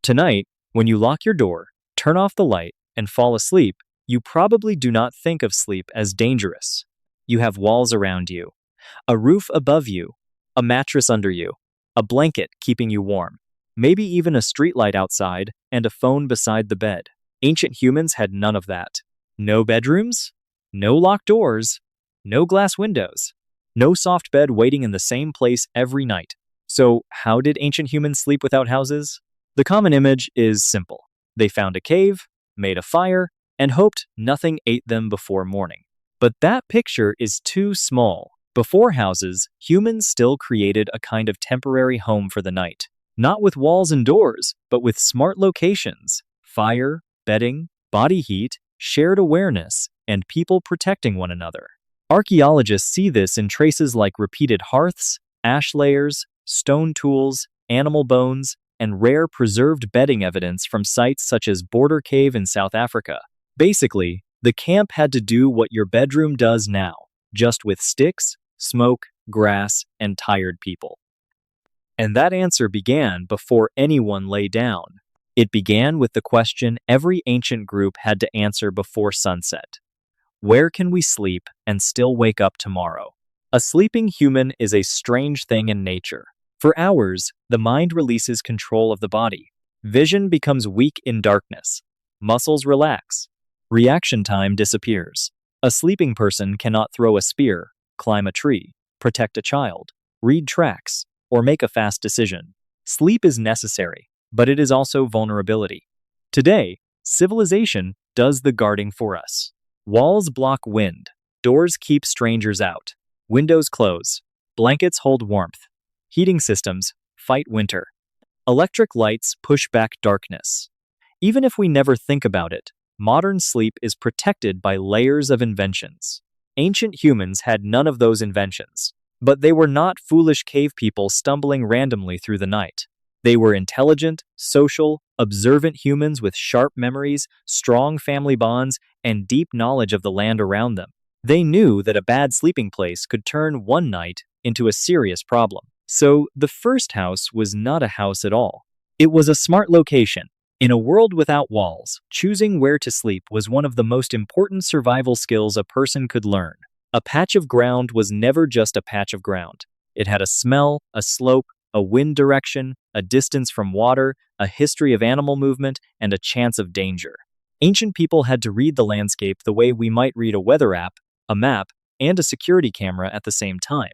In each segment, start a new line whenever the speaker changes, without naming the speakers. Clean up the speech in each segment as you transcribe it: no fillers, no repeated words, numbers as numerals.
Tonight, when you lock your door, turn off the light, and fall asleep, you probably do not think of sleep as dangerous. You have walls around you, a roof above you, a mattress under you, a blanket keeping you warm, maybe even a streetlight outside and a phone beside the bed. Ancient humans had none of that. No bedrooms, no locked doors, no glass windows, no soft bed waiting in the same place every night. So, how did ancient humans sleep without houses? The common image is simple. They found a cave, made a fire, and hoped nothing ate them before morning. But that picture is too small. Before houses, humans still created a kind of temporary home for the night. Not with walls and doors, but with smart locations, fire, bedding, body heat, shared awareness, and people protecting one another. Archaeologists see this in traces like repeated hearths, ash layers, stone tools, animal bones, and rare preserved bedding evidence from sites such as Border Cave in South Africa. Basically, the camp had to do what your bedroom does now, just with sticks, smoke, grass, and tired people. And that answer began before anyone lay down. It began with the question every ancient group had to answer before sunset. Where can we sleep and still wake up tomorrow? A sleeping human is a strange thing in nature. For hours, the mind releases control of the body. Vision becomes weak in darkness. Muscles relax. Reaction time disappears. A sleeping person cannot throw a spear, climb a tree, protect a child, read tracks, or make a fast decision. Sleep is necessary, but it is also vulnerability. Today, civilization does the guarding for us. Walls block wind, doors keep strangers out, windows close, blankets hold warmth, heating systems fight winter. Electric lights push back darkness. Even if we never think about it, modern sleep is protected by layers of inventions. Ancient humans had none of those inventions, but they were not foolish cave people stumbling randomly through the night. They were intelligent, social, observant humans with sharp memories, strong family bonds, and deep knowledge of the land around them. They knew that a bad sleeping place could turn one night into a serious problem. So the first house was not a house at all. It was a smart location. In a world without walls, choosing where to sleep was one of the most important survival skills a person could learn. A patch of ground was never just a patch of ground. It had a smell, a slope, a wind direction, a distance from water, a history of animal movement, and a chance of danger. Ancient people had to read the landscape the way we might read a weather app, a map, and a security camera at the same time.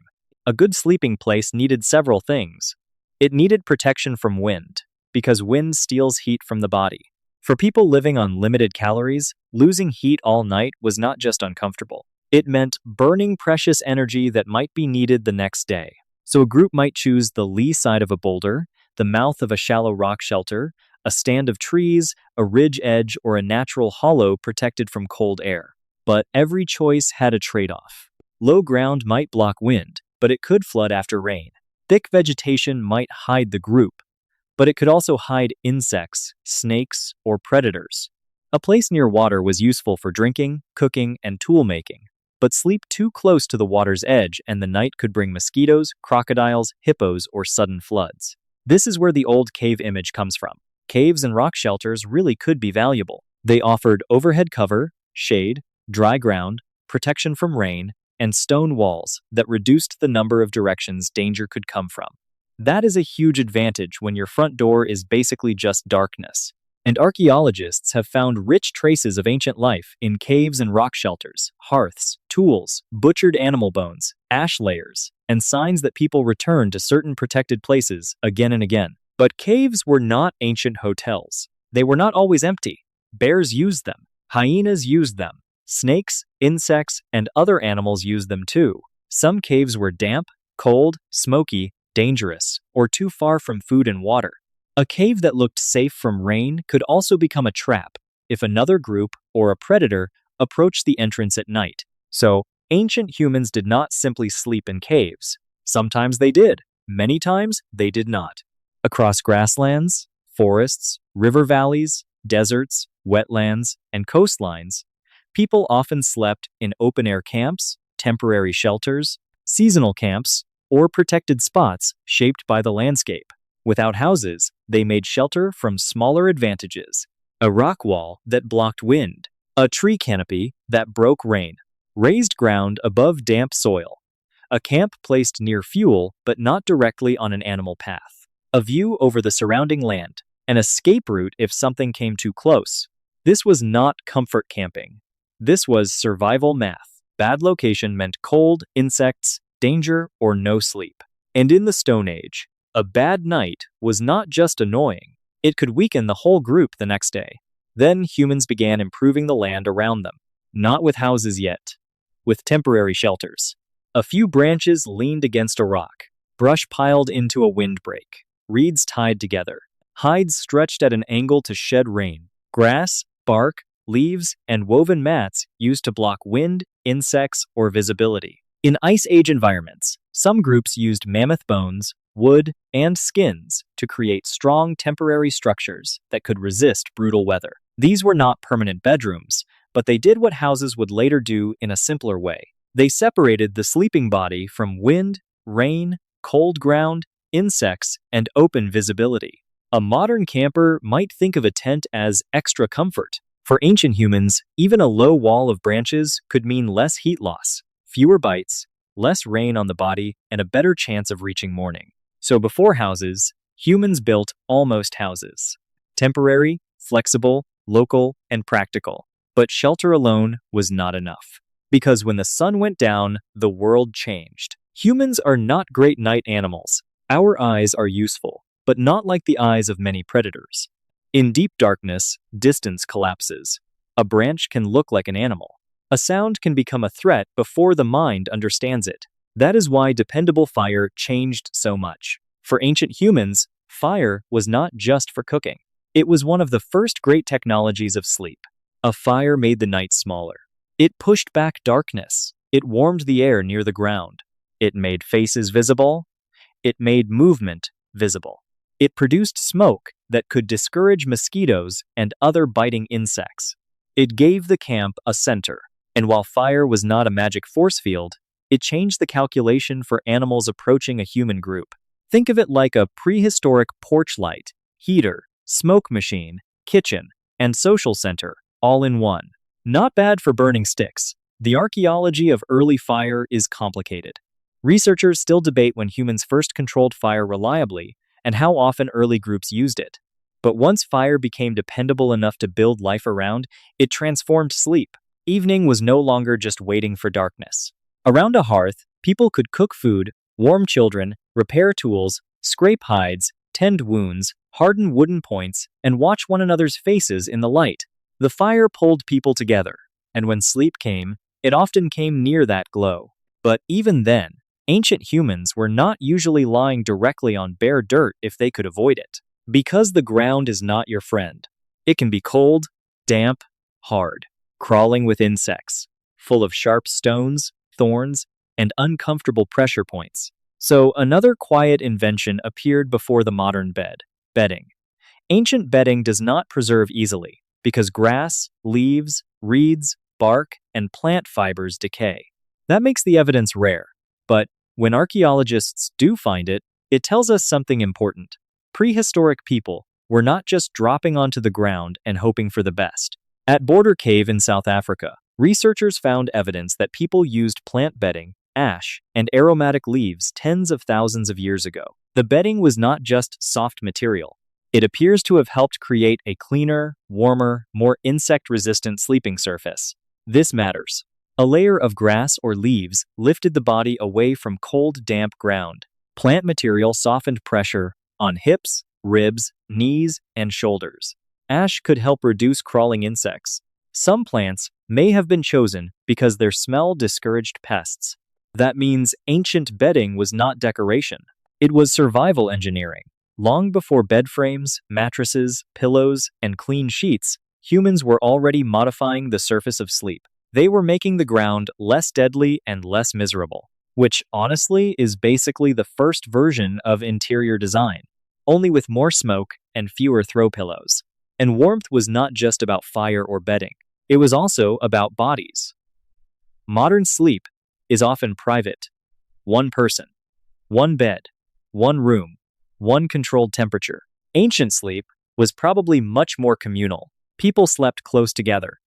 A good sleeping place needed several things. It needed protection from wind, because wind steals heat from the body. For people living on limited calories, losing heat all night was not just uncomfortable. It meant burning precious energy that might be needed the next day. So a group might choose the lee side of a boulder, the mouth of a shallow rock shelter, a stand of trees, a ridge edge, or a natural hollow protected from cold air. But every choice had a trade-off. Low ground might block wind, but it could flood after rain. Thick vegetation might hide the group, but it could also hide insects, snakes, or predators. A place near water was useful for drinking, cooking, and tool making. But sleep too close to the water's edge and the night could bring mosquitoes, crocodiles, hippos, or sudden floods. This is where the old cave image comes from. Caves and rock shelters really could be valuable. They offered overhead cover, shade, dry ground, protection from rain, and stone walls that reduced the number of directions danger could come from. That is a huge advantage when your front door is basically just darkness. And archaeologists have found rich traces of ancient life in caves and rock shelters, hearths, tools, butchered animal bones, ash layers, and signs that people returned to certain protected places again and again. But caves were not ancient hotels. They were not always empty. Bears used them. Hyenas used them. Snakes, insects, and other animals used them too. Some caves were damp, cold, smoky, dangerous, or too far from food and water. A cave that looked safe from rain could also become a trap if another group or a predator approached the entrance at night. So, ancient humans did not simply sleep in caves. Sometimes they did. Many times they did not. Across grasslands, forests, river valleys, deserts, wetlands, and coastlines, people often slept in open-air camps, temporary shelters, seasonal camps, or protected spots shaped by the landscape. Without houses, they made shelter from smaller advantages: a rock wall that blocked wind, a tree canopy that broke rain, raised ground above damp soil, a camp placed near fuel but not directly on an animal path, a view over the surrounding land, an escape route if something came too close. This was not comfort camping. This was survival math. Bad location meant cold, insects, danger, or no sleep. And in the Stone Age, a bad night was not just annoying, it could weaken the whole group the next day. Then humans began improving the land around them, not with houses yet, with temporary shelters. A few branches leaned against a rock, brush piled into a windbreak, reeds tied together, hides stretched at an angle to shed rain, grass, bark, leaves, and woven mats used to block wind, insects, or visibility. In Ice Age environments, some groups used mammoth bones, wood, and skins to create strong temporary structures that could resist brutal weather. These were not permanent bedrooms, but they did what houses would later do in a simpler way. They separated the sleeping body from wind, rain, cold ground, insects, and open visibility. A modern camper might think of a tent as extra comfort. For ancient humans, even a low wall of branches could mean less heat loss, fewer bites, less rain on the body, and a better chance of reaching morning. So before houses, humans built almost houses. Temporary, flexible, local, and practical. But shelter alone was not enough. Because when the sun went down, the world changed. Humans are not great night animals. Our eyes are useful, but not like the eyes of many predators. In deep darkness, distance collapses. A branch can look like an animal. A sound can become a threat before the mind understands it. That is why dependable fire changed so much. For ancient humans, fire was not just for cooking. It was one of the first great technologies of sleep. A fire made the night smaller. It pushed back darkness. It warmed the air near the ground. It made faces visible. It made movement visible. It produced smoke that could discourage mosquitoes and other biting insects. It gave the camp a center. And while fire was not a magic force field, it changed the calculation for animals approaching a human group. Think of it like a prehistoric porch light, heater, smoke machine, kitchen, and social center, all in one. Not bad for burning sticks. The archaeology of early fire is complicated. Researchers still debate when humans first controlled fire reliably and how often early groups used it. But once fire became dependable enough to build life around, it transformed sleep. Evening was no longer just waiting for darkness. Around a hearth, people could cook food, warm children, repair tools, scrape hides, tend wounds, harden wooden points, and watch one another's faces in the light. The fire pulled people together, and when sleep came, it often came near that glow. But even then, ancient humans were not usually lying directly on bare dirt if they could avoid it. Because the ground is not your friend. It can be cold, damp, hard, crawling with insects, full of sharp stones, thorns, and uncomfortable pressure points. So another quiet invention appeared before the modern bed: bedding. Ancient bedding does not preserve easily because grass, leaves, reeds, bark, and plant fibers decay. That makes the evidence rare, but when archaeologists do find it, it tells us something important. Prehistoric people were not just dropping onto the ground and hoping for the best. At Border Cave in South Africa, researchers found evidence that people used plant bedding, ash, and aromatic leaves tens of thousands of years ago. The bedding was not just soft material. It appears to have helped create a cleaner, warmer, more insect-resistant sleeping surface. This matters. A layer of grass or leaves lifted the body away from cold, damp ground. Plant material softened pressure on hips, ribs, knees, and shoulders. Ash could help reduce crawling insects. Some plants may have been chosen because their smell discouraged pests. That means ancient bedding was not decoration. It was survival engineering. Long before bed frames, mattresses, pillows, and clean sheets, humans were already modifying the surface of sleep. They were making the ground less deadly and less miserable, which honestly is basically the first version of interior design, only with more smoke and fewer throw pillows. And warmth was not just about fire or bedding. It was also about bodies. Modern sleep is often private. One person, one bed, one room. one controlled temperature. Ancient sleep was probably much more communal. People slept close together.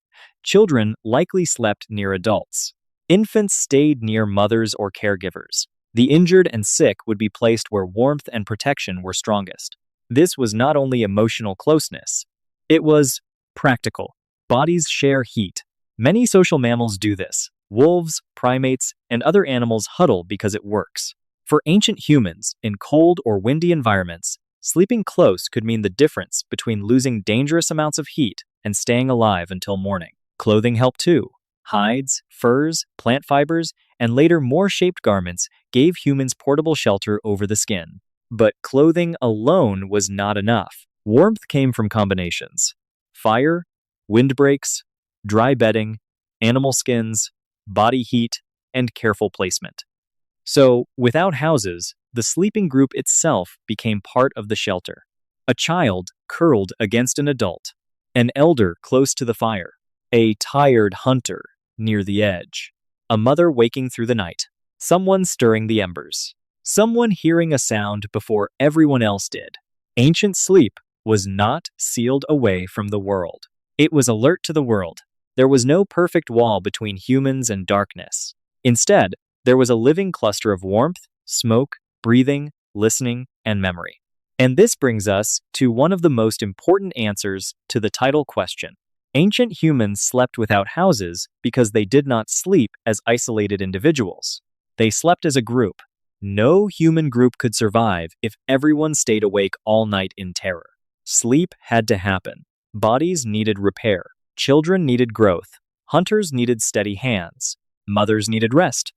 Children likely slept near adults. Infants stayed near mothers or caregivers. The injured and sick would be placed where warmth and protection were strongest. This was not only emotional closeness, it was practical. Bodies share heat. Many social mammals do this. Wolves, primates, and other animals huddle because it works. For ancient humans, in cold or windy environments, sleeping close could mean the difference between losing dangerous amounts of heat and staying alive until morning. Clothing helped too. Hides, furs, plant fibers, and later more shaped garments gave humans portable shelter over the skin. But clothing alone was not enough. Warmth came from combinations: fire, windbreaks, dry bedding, animal skins, body heat, and careful placement. So, without houses, the sleeping group itself became part of the shelter. A child curled against an adult, an elder close to the fire, a tired hunter near the edge, a mother waking through the night, someone stirring the embers, someone hearing a sound before everyone else did. Ancient sleep was not sealed away from the world. It was alert to the world. There was no perfect wall between humans and darkness. Instead, there was a living cluster of warmth, smoke, breathing, listening, and memory. And this brings us to one of the most important answers to the title question. Ancient humans slept without houses because they did not sleep as isolated individuals. They slept as a group. No human group could survive if everyone stayed awake all night in terror. Sleep had to happen. Bodies needed repair. Children needed growth. Hunters needed steady hands. Mothers needed rest.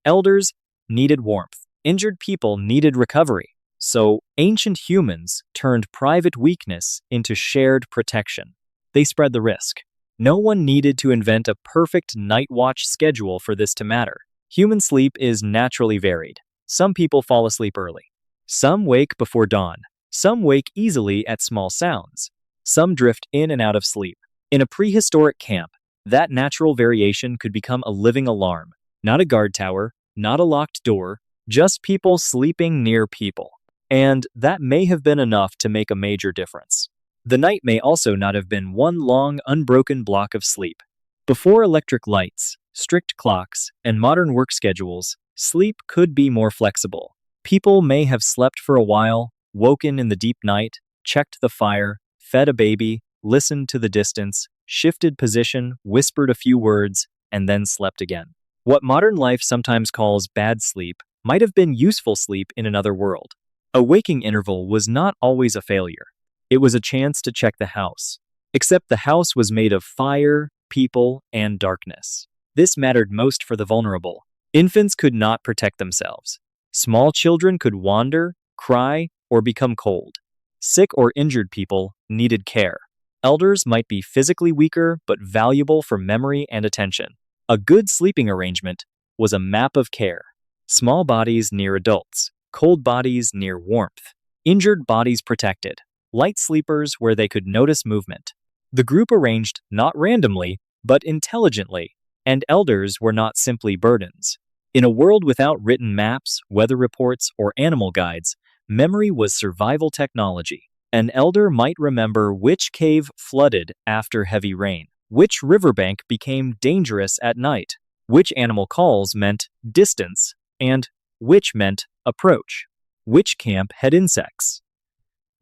Elders needed warmth. Injured people needed recovery. So ancient humans turned private weakness into shared protection. They spread the risk. No one needed to invent a perfect night watch schedule for this to matter. Human sleep is naturally varied. Some people fall asleep early. Some wake before dawn. Some wake easily at small sounds. Some drift in and out of sleep. In a prehistoric camp, that natural variation could become a living alarm. Not a guard tower, not a locked door, just people sleeping near people. And that may have been enough to make a major difference. The night may also not have been one long, unbroken block of sleep. Before electric lights, strict clocks, and modern work schedules, sleep could be more flexible. People may have slept for a while, woken in the deep night, checked the fire, fed a baby, listened to the distance, shifted position, whispered a few words, and then slept again. What modern life sometimes calls bad sleep might have been useful sleep in another world. A waking interval was not always a failure. It was a chance to check the house. Except the house was made of fire, people, and darkness. This mattered most for the vulnerable. Infants could not protect themselves. Small children could wander, cry, or become cold. Sick or injured people needed care. Elders might be physically weaker but valuable for memory and attention. A good sleeping arrangement was a map of care. Small bodies near adults, cold bodies near warmth, injured bodies protected, light sleepers where they could notice movement. The group arranged not randomly, but intelligently, and elders were not simply burdens. In a world without written maps, weather reports, or animal guides, memory was survival technology. An elder might remember which cave flooded after heavy rain, which riverbank became dangerous at night, which animal calls meant distance, and which meant approach, which camp had insects,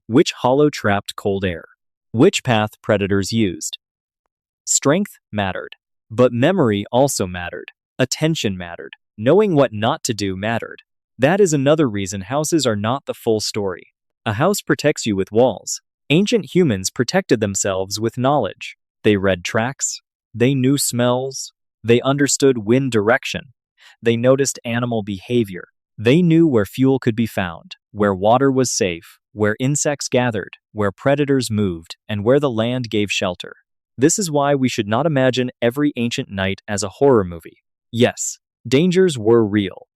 which hollow trapped cold air, which path predators used. Strength mattered, but memory also mattered. Attention mattered. Knowing what not to do mattered. That is another reason houses are not the full story. A house protects you with walls. Ancient humans protected themselves with knowledge. They read tracks. They knew smells. They understood wind direction. They noticed animal behavior. They knew where fuel could be found, where water was safe, where insects gathered, where predators moved, and where the land gave shelter. This is why we should not imagine every ancient night as a horror movie. Yes, dangers were real.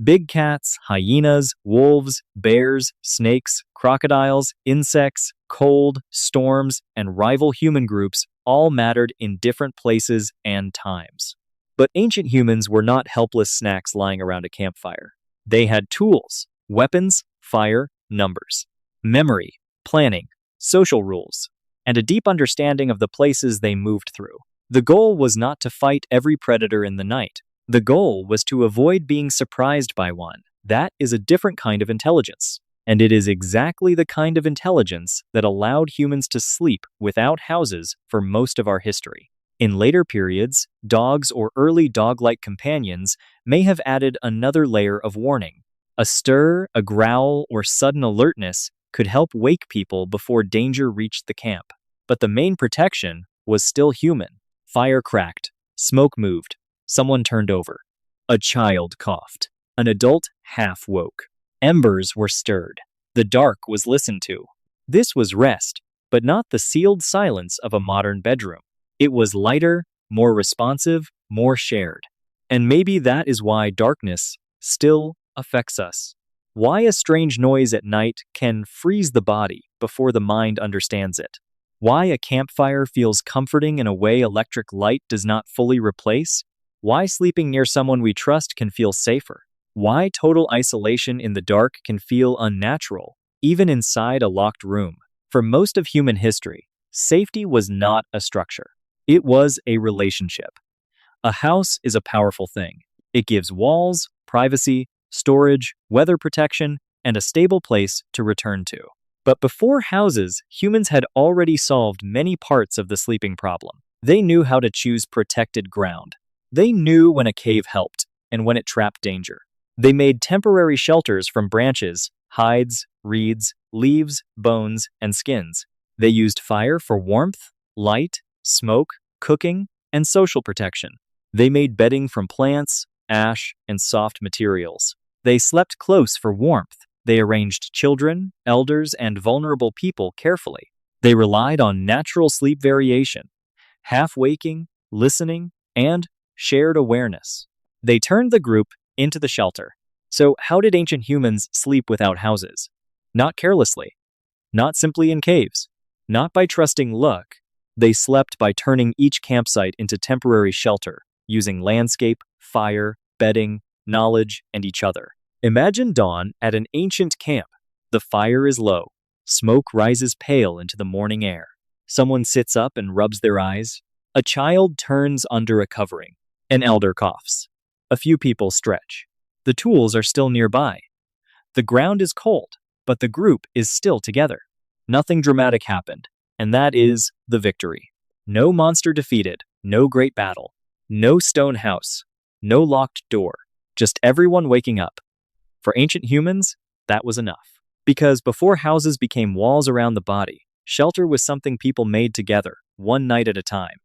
Big cats, hyenas, wolves, bears, snakes, crocodiles, insects, cold, storms, and rival human groups all mattered in different places and times. But ancient humans were not helpless snacks lying around a campfire. They had tools, weapons, fire, numbers, memory, planning, social rules, and a deep understanding of the places they moved through. The goal was not to fight every predator in the night. The goal was to avoid being surprised by one. That is a different kind of intelligence. And it is exactly the kind of intelligence that allowed humans to sleep without houses for most of our history. In later periods, dogs or early dog-like companions may have added another layer of warning. A stir, a growl, or sudden alertness could help wake people before danger reached the camp. But the main protection was still human. Fire cracked, smoke moved, someone turned over. A child coughed. An adult half woke. Embers were stirred. The dark was listened to. This was rest, but not the sealed silence of a modern bedroom. It was lighter, more responsive, more shared. And maybe that is why darkness still affects us. Why a strange noise at night can freeze the body before the mind understands it. Why a campfire feels comforting in a way electric light does not fully replace. Why sleeping near someone we trust can feel safer. Why total isolation in the dark can feel unnatural, even inside a locked room. For most of human history, safety was not a structure. It was a relationship. A house is a powerful thing. It gives walls, privacy, storage, weather protection, and a stable place to return to. But before houses, humans had already solved many parts of the sleeping problem. They knew how to choose protected ground. They knew when a cave helped and when it trapped danger. They made temporary shelters from branches, hides, reeds, leaves, bones, and skins. They used fire for warmth, light, smoke, cooking, and social protection. They made bedding from plants, ash, and soft materials. They slept close for warmth. They arranged children, elders, and vulnerable people carefully. They relied on natural sleep variation, half-waking, listening, and shared awareness. They turned the group into the shelter. So how did ancient humans sleep without houses? Not carelessly. Not simply in caves. Not by trusting luck. They slept by turning each campsite into temporary shelter, using landscape, fire, bedding, knowledge, and each other. Imagine dawn at an ancient camp. The fire is low. Smoke rises pale into the morning air. Someone sits up and rubs their eyes. A child turns under a covering. An elder coughs. A few people stretch. The tools are still nearby. The ground is cold, but the group is still together. Nothing dramatic happened, and that is the victory. No monster defeated, no great battle, no stone house, no locked door, just everyone waking up. For ancient humans, that was enough. Because before houses became walls around the body, shelter was something people made together, one night at a time.